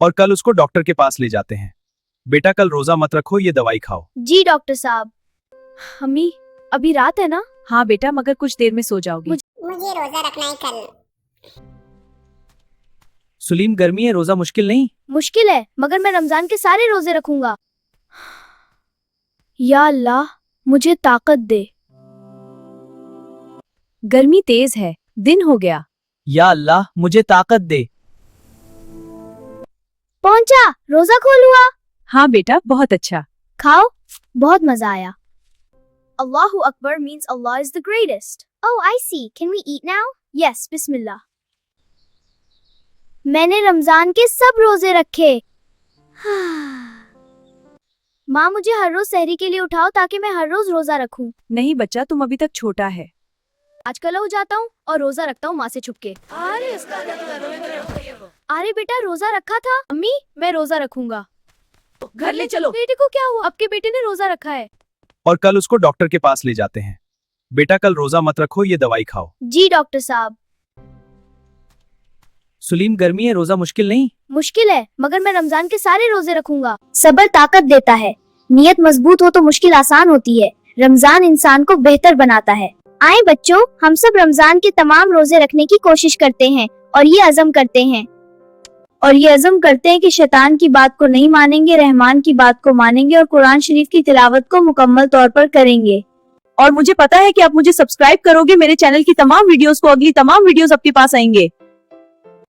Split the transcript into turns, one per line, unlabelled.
और कल उसको डॉक्टर के पास ले जाते हैं। बेटा कल रोजा मत रखो, ये दवाई खाओ।
जी डॉक्टर साहब। अम्मी अभी रात है ना?
हाँ बेटा, मगर कुछ देर में सो जाओगी।
मुझे रोजा रखना है कल।
सुलीम गर्मी है, रोजा मुश्किल नहीं?
मुश्किल है, मगर मैं रमजान के सारे रोजे रखूंगा। या अल्लाह मुझे ताकत दे।
गर्मी तेज है, दिन हो गया।
या अल्लाह मुझे ताकत दे।
पहुंचा, रोजा खोल हुआ।
हाँ बेटा, बहुत अच्छा।
खाओ, बहुत मजा आया। Allahu Akbar means Allah is the greatest. Oh, I see. Can we eat now? Yes, Bismillah. मैंने रमजान के सब रोजे रखे। माँ मुझे हर रोज सहरी के लिए उठाओ ताकि मैं हर रोज रोजा रखूं।
नहीं बच्चा, तुम अभी तक छोटा है।
आज कल हो जाता हूँ और रोजा रखता हूँ माँ से छुपके। अरे बेटा रोजा रखा था। अम्मी मैं रोजा रखूंगा।
घर ले चलो।
बेटे को क्या हुआ? आपके बेटे ने रोजा रखा है।
और कल उसको डॉक्टर के पास ले जाते हैं। बेटा कल रोजा मत रखो, ये दवाई खाओ।
जी डॉक्टर साहब।
सुलीम गर्मी है, रोजा मुश्किल नहीं?
मुश्किल है, मगर मैं रमजान के सारे रोजे रखूंगा। सब्र ताकत देता है, नियत मजबूत हो तो मुश्किल आसान होती है। रमजान इंसान को बेहतर बनाता है। आए बच्चों, हम सब रमजान के तमाम रोजे रखने की कोशिश करते हैं और ये अज़म करते हैं कि शैतान की बात को नहीं मानेंगे, रहमान की बात को मानेंगे और कुरान शरीफ की तिलावत को मुकम्मल तौर पर करेंगे।
और मुझे पता है कि आप मुझे सब्सक्राइब करोगे, मेरे चैनल की तमाम वीडियोस को, अगली तमाम वीडियोस आपके पास आएंगे।